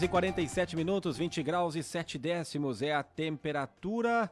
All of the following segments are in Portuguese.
E 47 minutos, 20 graus e 7 décimos é a temperatura.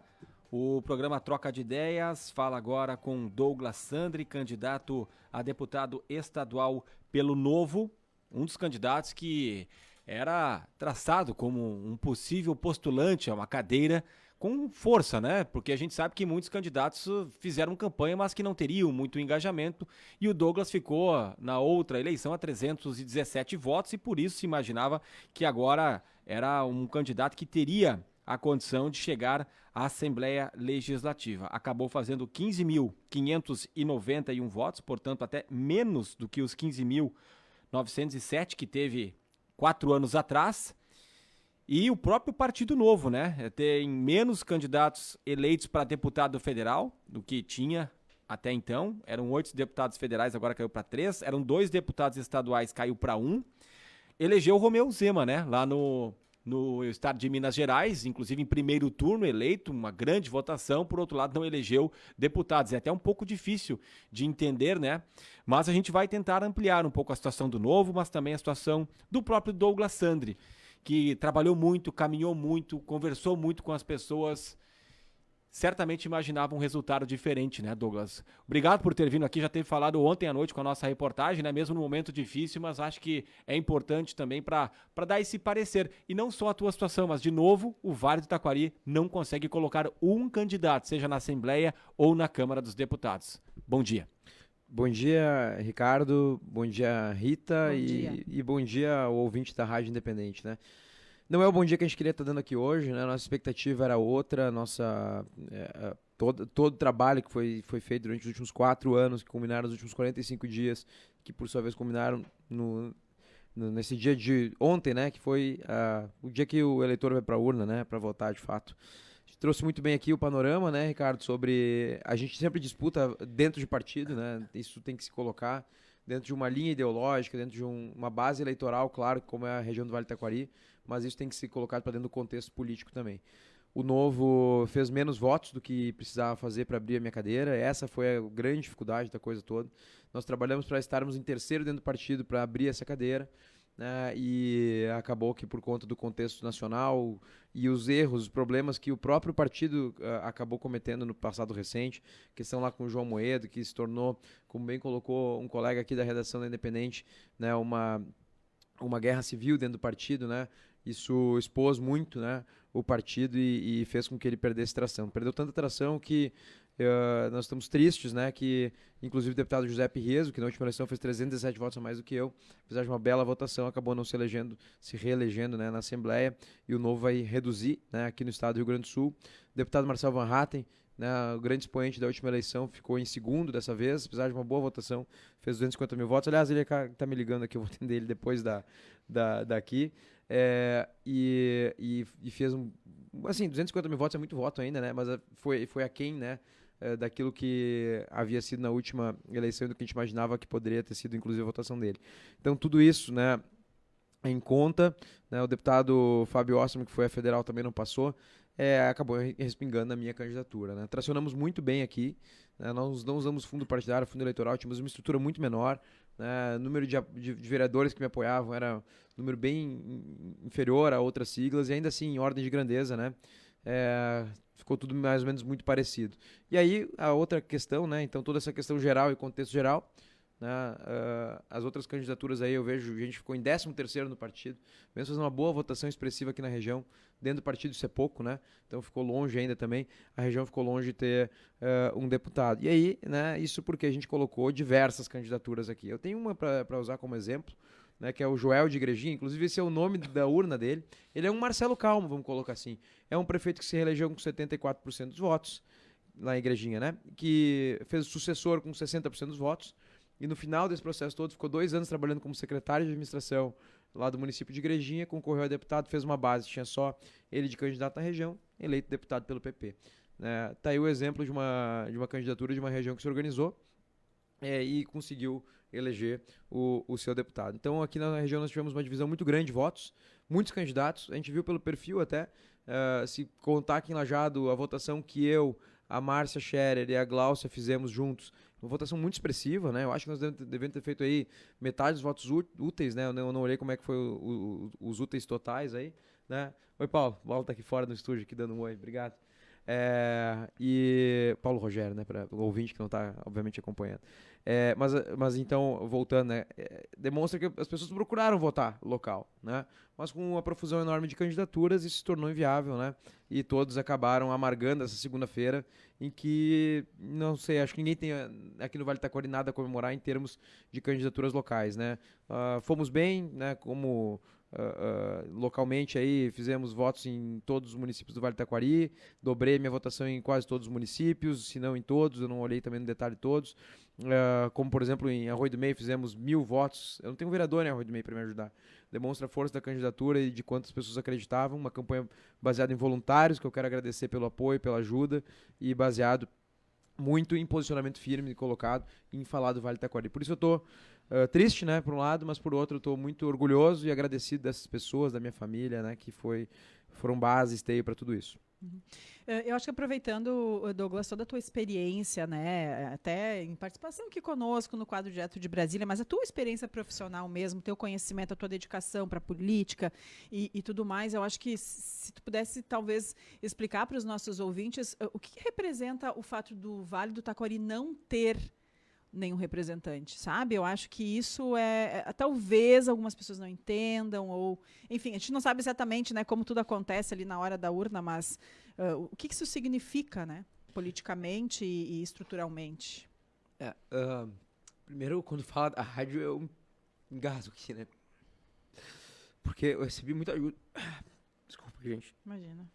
O programa Troca de Ideias fala agora com Douglas Sandri, candidato a deputado estadual pelo Novo, um dos candidatos que era traçado como um possível postulante a uma cadeira com força, né? Porque a gente sabe que muitos candidatos fizeram campanha, mas que não teriam muito engajamento, e o Douglas ficou na outra eleição a 317 votos, e por isso se imaginava que agora era um candidato que teria a condição de chegar à Assembleia Legislativa. Acabou fazendo 15.591 votos, portanto até menos do que os 15.907 que teve 4 anos atrás. E o próprio Partido Novo, né? Tem menos candidatos eleitos para deputado federal do que tinha até então. Eram 8 deputados federais, agora caiu para 3. Eram 2 deputados estaduais, caiu para 1. Elegeu o Romeu Zema, né? Lá no estado de Minas Gerais, inclusive em primeiro turno eleito, uma grande votação. Por outro lado, não elegeu deputados. É até um pouco difícil de entender, né? Mas a gente vai tentar ampliar um pouco a situação do Novo, mas também a situação do próprio Douglas Sandri, que trabalhou muito, caminhou muito, conversou muito com as pessoas. Certamente imaginava um resultado diferente, né, Douglas? Obrigado por ter vindo aqui, já teve falado ontem à noite com a nossa reportagem, né, mesmo no momento difícil, mas acho que é importante também para dar esse parecer. E não só a tua situação, mas, de novo, o Vale do Taquari não consegue colocar um candidato, seja na Assembleia ou na Câmara dos Deputados. Bom dia. Bom dia, Ricardo. Bom dia, Rita. Bom dia. E bom dia ao ouvinte da Rádio Independente, né? Não é o bom dia que a gente queria estar dando aqui hoje, né? Nossa expectativa era outra, todo o trabalho que foi feito durante os últimos 4 anos, que culminaram nos últimos 45 dias, que por sua vez culminaram nesse dia de ontem, né? Que foi o dia que o eleitor vai para a urna, né? Para votar de fato. Trouxe muito bem aqui o panorama, né, Ricardo, sobre... A gente sempre disputa dentro de partido, né, isso tem que se colocar dentro de uma linha ideológica, dentro de uma base eleitoral, claro, como é a região do Vale do Taquari, mas isso tem que ser colocado para dentro do contexto político também. O Novo fez menos votos do que precisava fazer para abrir a minha cadeira, essa foi a grande dificuldade da coisa toda. Nós trabalhamos para estarmos em terceiro dentro do partido para abrir essa cadeira, né, e acabou que por conta do contexto nacional e os erros, os problemas que o próprio partido acabou cometendo no passado recente, questão lá com o João Moedo, que se tornou, como bem colocou um colega aqui da redação da Independente, né, uma guerra civil dentro do partido, né? Isso expôs muito, né, o partido e fez com que ele perdesse tração. Perdeu tanta tração que nós estamos tristes, né, que inclusive o deputado José Pirreso, que na última eleição fez 317 votos a mais do que eu, apesar de uma bela votação, acabou não se reelegendo, né, na Assembleia, e o Novo vai reduzir, né, aqui no estado do Rio Grande do Sul. O deputado Marcel Van Hatten, né, o grande expoente da última eleição, ficou em segundo dessa vez, apesar de uma boa votação, fez 250 mil votos. Aliás, ele está me ligando aqui, eu vou atender ele depois daqui. E fez assim, 250 mil votos é muito voto ainda, né, mas foi aquém, né, daquilo que havia sido na última eleição e do que a gente imaginava que poderia ter sido, inclusive, a votação dele. Então, tudo isso, né, em conta, né, o deputado Fábio Osterman, que foi a federal, também não passou, acabou respingando na minha candidatura, né. Tracionamos muito bem aqui, né, nós não usamos fundo partidário, fundo eleitoral, tínhamos uma estrutura muito menor, né, o número de vereadores que me apoiavam era um número bem inferior a outras siglas, e ainda assim, em ordem de grandeza, né, ficou tudo mais ou menos muito parecido. E aí, a outra questão, né, então toda essa questão geral e contexto geral, né, as outras candidaturas aí eu vejo, a gente ficou em 13º no partido, mesmo fazendo uma boa votação expressiva aqui na região, dentro do partido isso é pouco, né, então ficou longe ainda também, a região ficou longe de ter um deputado. E aí, né, isso porque a gente colocou diversas candidaturas aqui. Eu tenho uma para usar como exemplo, né, que é o Joel de Igrejinha, inclusive esse é o nome da urna dele. Ele é um Marcelo Calmo, vamos colocar assim. É um prefeito que se reelegeu com 74% dos votos, lá em Igrejinha, né, que fez o sucessor com 60% dos votos, e no final desse processo todo ficou 2 anos trabalhando como secretário de administração lá do município de Igrejinha, concorreu a deputado, fez uma base, tinha só ele de candidato na região, eleito deputado pelo PP. Tá aí o exemplo de uma candidatura de uma região que se organizou, e conseguiu eleger o seu deputado. Então, aqui na região nós tivemos uma divisão muito grande de votos, muitos candidatos, a gente viu pelo perfil até, se contar aqui em Lajeado a votação que eu, a Márcia Scherer e a Gláucia fizemos juntos, uma votação muito expressiva, né? Eu acho que nós devemos ter feito aí metade dos votos úteis, né? Eu não olhei como é que foi os úteis totais aí, né? Oi, Paulo. O Paulo tá aqui fora no estúdio, aqui dando um oi. Obrigado. E Paulo Rogério, né? Para o ouvinte que não está, obviamente, acompanhando. Mas então, voltando, né? Demonstra que as pessoas procuraram votar local, né? Mas com uma profusão enorme de candidaturas, isso se tornou inviável, né? E todos acabaram amargando essa segunda-feira, em que, não sei, acho que ninguém tem aqui no Vale do Taquari nada a comemorar em termos de candidaturas locais, né? Fomos bem, né? Como localmente aí fizemos votos em todos os municípios do Vale do Taquari, dobrei minha votação em quase todos os municípios, se não em todos, eu não olhei também no detalhe todos. Como por exemplo em Arroio do Meio fizemos 1000 votos. Eu não tenho vereador em Arroio do Meio para me ajudar. Demonstra a força da candidatura e de quantas pessoas acreditavam. Uma campanha baseada em voluntários, que eu quero agradecer pelo apoio, pela ajuda, e baseado muito em posicionamento firme colocado em falar do Vale do Taquari. Por isso eu estou triste, né, por um lado, mas por outro eu estou muito orgulhoso e agradecido dessas pessoas, da minha família, né, que foram base, esteio para tudo isso. Eu acho que aproveitando, Douglas, toda a tua experiência, né, até em participação aqui conosco no quadro Direto de Brasília, mas a tua experiência profissional mesmo, teu conhecimento, a tua dedicação para a política e tudo mais, eu acho que se tu pudesse talvez explicar para os nossos ouvintes o que representa o fato do Vale do Taquari não ter nenhum representante, sabe? Eu acho que isso talvez algumas pessoas não entendam, ou enfim, a gente não sabe exatamente, né, como tudo acontece ali na hora da urna, mas o que isso significa, né, politicamente e estruturalmente? Primeiro, quando fala da rádio, eu engasgo aqui, né? Porque eu recebi muita ajuda. Desculpa, gente. Imagina.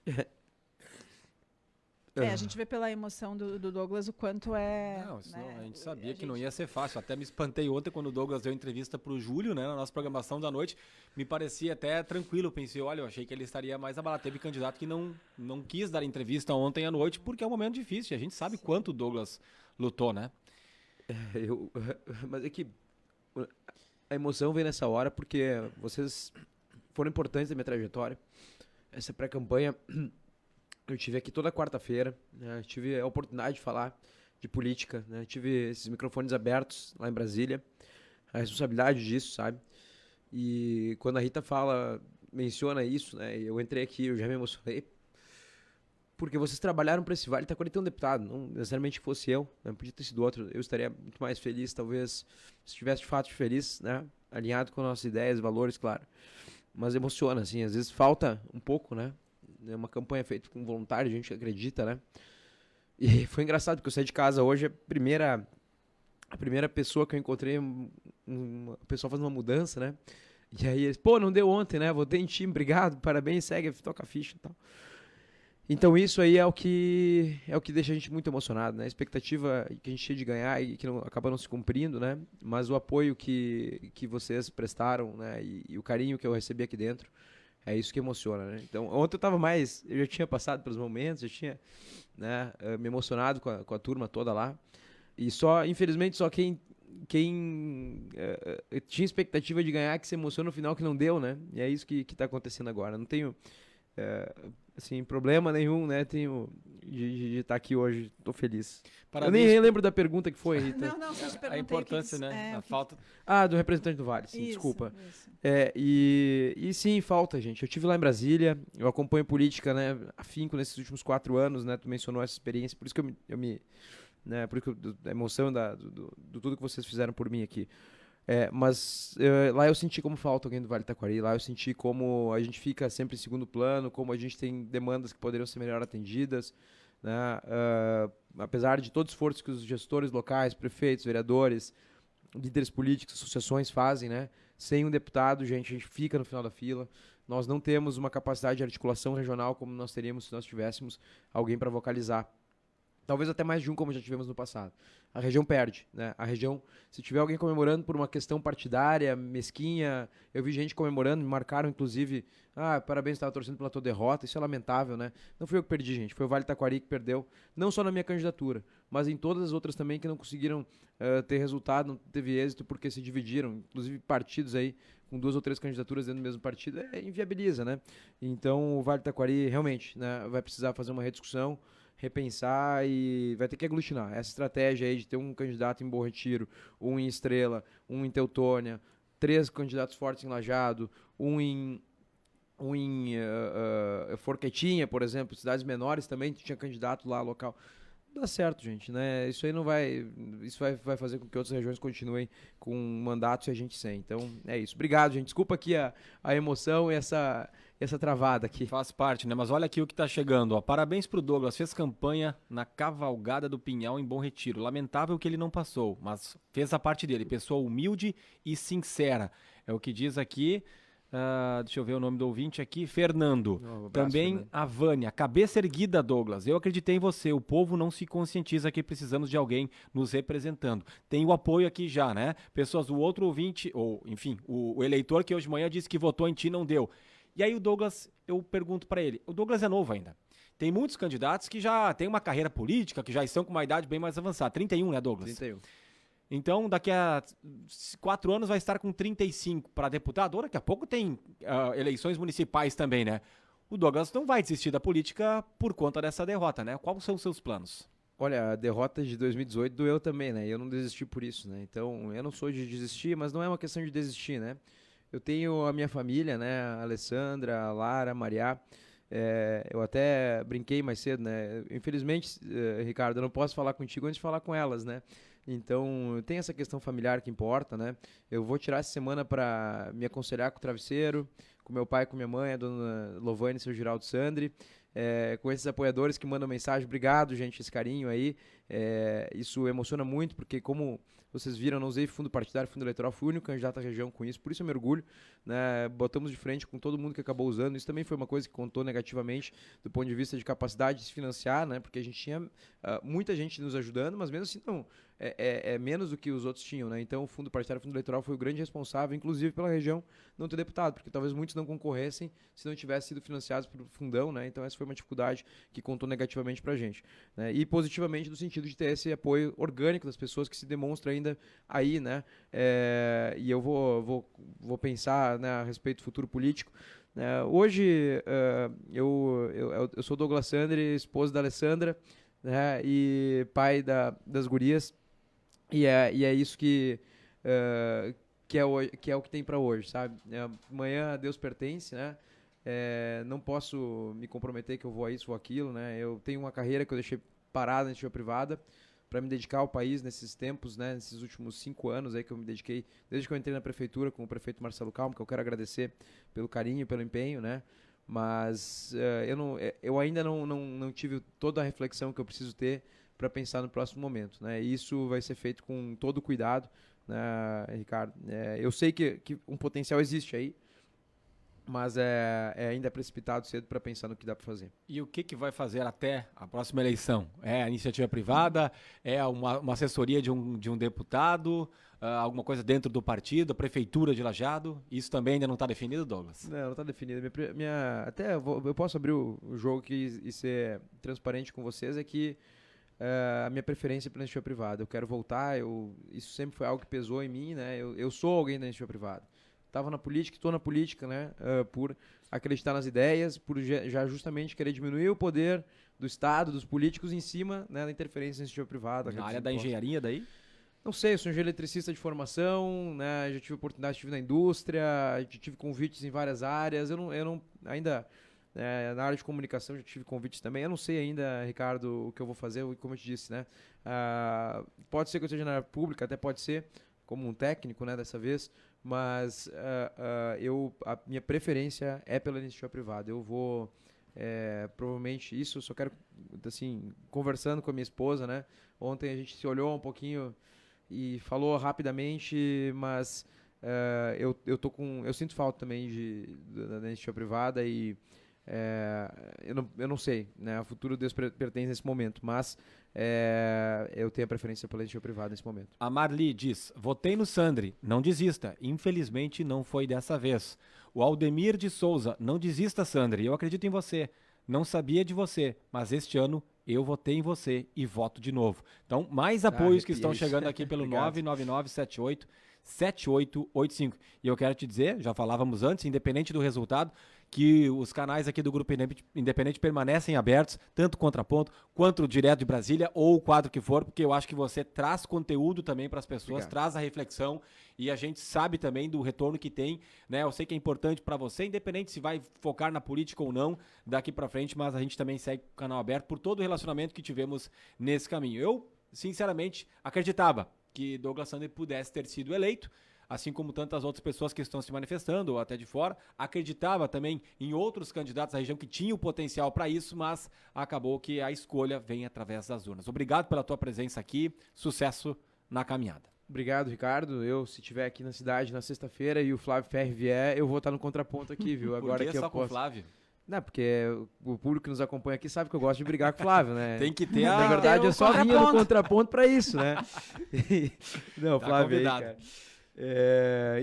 A gente vê pela emoção do Douglas o quanto Não, né, a gente sabia que não ia ser fácil. Até me espantei ontem quando o Douglas deu entrevista para o Júlio, né, na nossa programação da noite. Me parecia até tranquilo. Pensei, olha, eu achei que ele estaria mais abalado. Teve candidato que não quis dar entrevista ontem à noite porque é um momento difícil. A gente sabe quanto o Douglas lutou, né? Mas é que a emoção vem nessa hora porque vocês foram importantes na minha trajetória. Essa pré-campanha... Eu tive aqui toda quarta-feira, né? Tive a oportunidade de falar de política, né? Tive esses microfones abertos lá em Brasília, a responsabilidade disso, sabe? E quando a Rita menciona isso, né? Eu entrei aqui, eu já me emocionei, porque vocês trabalharam para esse Vale do Taquari ter um deputado, não necessariamente que fosse eu, né? Podia ter sido outro, eu estaria muito mais feliz, talvez, se estivesse de fato feliz, né? Alinhado com nossas ideias, valores, claro. Mas emociona, assim, às vezes falta um pouco, né? É uma campanha feita com voluntário, a gente acredita, né? E foi engraçado, porque eu saí de casa hoje, a primeira pessoa que eu encontrei, uma pessoa fazendo uma mudança, né? E aí eles, não deu ontem, né? Votei em time, obrigado, parabéns, segue, toca a ficha e tal. Então isso aí é o que deixa a gente muito emocionado, né? A expectativa que a gente tinha de ganhar e que acaba não se cumprindo, né? Mas o apoio que vocês prestaram, né? E o carinho que eu recebi aqui dentro, é isso que emociona, né? Então, ontem eu já tinha passado pelos momentos, já tinha, né, me emocionado com a turma toda lá. E infelizmente, só quem tinha expectativa de ganhar que se emociona no final que não deu, né? E é isso que tá acontecendo agora. Não tenho, assim, problema nenhum, né? De estar aqui hoje, tô feliz. Parabéns. Eu nem lembro da pergunta que foi, Rita. Não, só te perguntei A importância, né? A falta... do representante do Vale, sim, Isso, desculpa. isso. E sim, falta, gente. Eu estive lá em Brasília, eu acompanho política, né, afinco nesses últimos 4 anos, né? Tu mencionou essa experiência, por isso que eu me né, por isso que a emoção do tudo que vocês fizeram por mim aqui. Mas lá eu senti como falta alguém do Vale do Taquari, lá eu senti como a gente fica sempre em segundo plano, como a gente tem demandas que poderiam ser melhor atendidas, né? Apesar de todo o esforço que os gestores locais, prefeitos, vereadores, líderes políticos, associações fazem, né? Sem um deputado, gente, a gente fica no final da fila. Nós não temos uma capacidade de articulação regional como nós teríamos se nós tivéssemos alguém para vocalizar. Talvez até mais de um, como já tivemos no passado. A região perde, né? A região, se tiver alguém comemorando por uma questão partidária, mesquinha, eu vi gente comemorando, me marcaram, inclusive, parabéns, estava torcendo pela tua derrota, isso é lamentável, né? Não fui eu que perdi, gente, foi o Vale do Taquari que perdeu, não só na minha candidatura, mas em todas as outras também que não conseguiram ter resultado, não teve êxito, porque se dividiram, inclusive partidos aí, com 2 ou 3 candidaturas dentro do mesmo partido, inviabiliza, né? Então, o Vale do Taquari, realmente, né, vai precisar fazer uma rediscussão. repensar e vai ter que aglutinar. Essa estratégia aí de ter um candidato em Bom Retiro, um em Estrela, um em Teutônia, 3 candidatos fortes em Lajeado, um em Forquetinha, por exemplo, cidades menores também tinha candidato lá local. Dá certo, gente, né? Isso aí não vai. Isso vai fazer com que outras regiões continuem com mandatos e a gente sem. Então, é isso. Obrigado, gente. Desculpa aqui a emoção e essa travada aqui. Faz parte, né? Mas olha aqui o que tá chegando, ó. Parabéns pro Douglas. Fez campanha na Cavalgada do Pinhal em Bom Retiro. Lamentável que ele não passou, mas fez a parte dele. Pessoa humilde e sincera. É o que diz aqui. Deixa eu ver o nome do ouvinte aqui, Fernando. Um abraço, Também Fernando. a Vânia. Cabeça erguida, Douglas. Eu acreditei em você. O povo não se conscientiza que precisamos de alguém nos representando. Tem o apoio aqui já, né? Pessoas, o outro ouvinte, ou enfim, o eleitor que hoje de manhã disse que votou em ti não deu. E aí o Douglas, eu pergunto pra ele. O Douglas é novo ainda. Tem muitos candidatos que já têm uma carreira política, que já estão com uma idade bem mais avançada. 31, né, Douglas? 31. Então, daqui a 4 anos vai estar com 35 para deputado. Ou daqui a pouco tem eleições municipais também, né? O Douglas não vai desistir da política por conta dessa derrota, né? Quais são os seus planos? Olha, a derrota de 2018 doeu também, né? E eu não desisti por isso, né? Então, eu não sou de desistir, mas não é uma questão de desistir, né? Eu tenho a minha família, né? A Alessandra, a Lara, a Maria. Eu até brinquei mais cedo, né? Infelizmente, Ricardo, eu não posso falar contigo antes de falar com elas, né? Então, tem essa questão familiar que importa, né? Eu vou tirar essa semana para me aconselhar com o travesseiro, com meu pai, com minha mãe, a dona Lovane e seu Giraldo Sandri, com esses apoiadores que mandam mensagem. Obrigado, gente, esse carinho aí. Isso emociona muito, porque como vocês viram, eu não usei fundo partidário, fundo eleitoral, fui o único candidato à região com isso, por isso eu me orgulho, né? Botamos de frente com todo mundo que acabou usando. Isso também foi uma coisa que contou negativamente do ponto de vista de capacidade de se financiar, né? Porque a gente tinha muita gente nos ajudando, mas mesmo assim não é menos do que os outros tinham, né? Então o fundo partidário, o fundo eleitoral foi o grande responsável, inclusive pela região não ter deputado, porque talvez muitos não concorressem se não tivessem sido financiados por fundão, né? Então essa foi uma dificuldade que contou negativamente pra gente, né? E positivamente no sentido de ter esse apoio orgânico das pessoas que se demonstra ainda aí, né? E eu vou pensar, né, a respeito do futuro político. Hoje eu sou Douglas Sandri, esposo da Alessandra, né, e pai das gurias, e é isso que é o que tem para hoje, sabe? Amanhã a Deus pertence, né? Não posso me comprometer que eu vou a isso ou aquilo, né? Eu tenho uma carreira que eu deixei parada na iniciativa privada para me dedicar ao país nesses tempos, né? Nesses últimos 5 anos aí que eu me dediquei, desde que eu entrei na prefeitura com o prefeito Marcelo Calmo, que eu quero agradecer pelo carinho e pelo empenho, né? Mas eu ainda não tive toda a reflexão que eu preciso ter para pensar no próximo momento, né? E isso vai ser feito com todo cuidado, né, Ricardo? Eu sei que um potencial existe aí, mas ainda é precipitado cedo para pensar no que dá para fazer. E o que vai fazer até a próxima eleição? É a iniciativa privada? É uma assessoria de um deputado? Alguma coisa dentro do partido? A prefeitura de Lajeado? Isso também ainda não está definido, Douglas? Não está definido. Eu posso abrir o jogo aqui e ser transparente com vocês, é que a minha preferência é pela iniciativa privada. Eu quero voltar, isso sempre foi algo que pesou em mim, né? Eu sou alguém da iniciativa privada. Estava na política, estou na política, né? Por acreditar nas ideias, por já justamente querer diminuir o poder do Estado, dos políticos em cima, né, da interferência na iniciativa privada. Na área da engenharia daí? Não sei, eu sou engenheiro eletricista de formação, né? Já tive oportunidade, estive na indústria, já tive convites em várias áreas. Eu não ainda na área de comunicação já tive convites também. Eu não sei ainda, Ricardo, o que eu vou fazer, como eu te disse, né? Pode ser que eu esteja na área pública, até pode ser como um técnico, né, dessa vez, mas a minha preferência é pela iniciativa privada. Eu vou provavelmente isso, eu só quero, assim, conversando com a minha esposa, né? Ontem a gente se olhou um pouquinho e falou rapidamente, mas eu sinto falta também da iniciativa privada e eu não sei, né? O futuro Deus pertence nesse momento, mas eu tenho a preferência pela iniciativa privada nesse momento. A Marli diz, votei no Sandri, não desista, infelizmente não foi dessa vez. O Aldemir de Souza, não desista, Sandri, eu acredito em você, não sabia de você, mas este ano eu votei em você e voto de novo. Então, mais apoios que estão chegando aqui pelo 99978 7885. E eu quero te dizer, já falávamos antes, independente do resultado, que os canais aqui do Grupo Independente permanecem abertos, tanto Contraponto quanto o Direto de Brasília ou o quadro que for, porque eu acho que você traz conteúdo também para as pessoas, Obrigado. traz a reflexão e a gente sabe também do retorno que tem, né? Eu sei que é importante para você, independente se vai focar na política ou não daqui para frente, mas a gente também segue o canal aberto por todo o relacionamento que tivemos nesse caminho. Eu, sinceramente, acreditava que Douglas Sander pudesse ter sido eleito, assim como tantas outras pessoas que estão se manifestando, ou até de fora. Acreditava também em outros candidatos da região que tinham potencial para isso, mas acabou que a escolha vem através das urnas. Obrigado pela tua presença aqui, sucesso na caminhada. Obrigado, Ricardo. Eu, se estiver aqui na cidade na sexta-feira e o Flávio Ferri vier, eu vou estar no contraponto aqui, viu? Agora Por que que só eu com o posso... Flávio? Não, porque o público que nos acompanha aqui sabe que eu gosto de brigar com o Flávio, né? Tem que ter Na verdade, Tem o eu só vinha no contraponto. contraponto pra isso, né? Não, Tá Flávio aí, convidado. cara.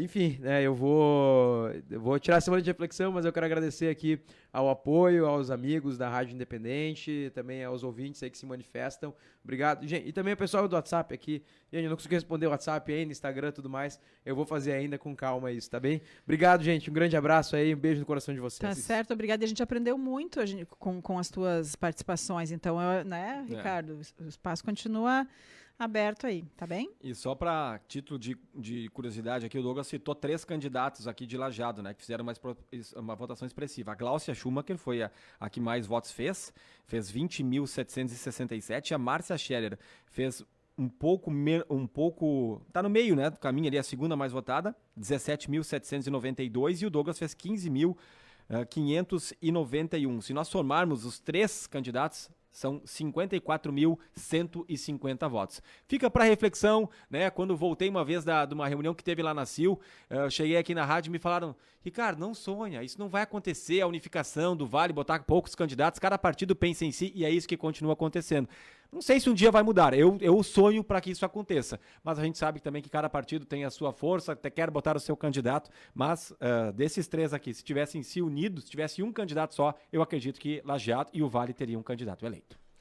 Enfim, né, eu vou tirar a semana de reflexão, mas eu quero agradecer aqui ao apoio, aos amigos da Rádio Independente, também aos ouvintes aí que se manifestam. Obrigado. Gente, e também o pessoal do WhatsApp aqui. Gente, eu não consegui responder o WhatsApp ainda, Instagram e tudo mais. Eu vou fazer ainda com calma isso, tá bem? Obrigado, gente. Um grande abraço aí, um beijo no coração de vocês. Tá certo, obrigada. A gente aprendeu muito com as tuas participações. Então, né, Ricardo, o espaço continua aberto aí, tá bem? E só para título de curiosidade aqui, o Douglas citou 3 candidatos aqui de Lajeado, né, que fizeram uma votação expressiva. A Gláucia Schumacher foi a que mais votos fez 20.767. A Márcia Scherer fez um pouco, tá no meio, né, do caminho ali, a segunda mais votada, 17.792, e o Douglas fez 15.591. Se nós somarmos os 3 candidatos, são 54.150 votos. Fica para reflexão, né? Quando voltei uma vez de uma reunião que teve lá na CIL, eu cheguei aqui na rádio e me falaram: Ricardo, não sonha, isso não vai acontecer, a unificação do Vale, botar poucos candidatos, cada partido pensa em si, e é isso que continua acontecendo. Não sei se um dia vai mudar, eu sonho para que isso aconteça, mas a gente sabe também que cada partido tem a sua força, até quer botar o seu candidato, mas desses 3 aqui, se tivessem se unidos, se tivesse um candidato só, eu acredito que Lajeado e o Vale teriam um candidato eleito.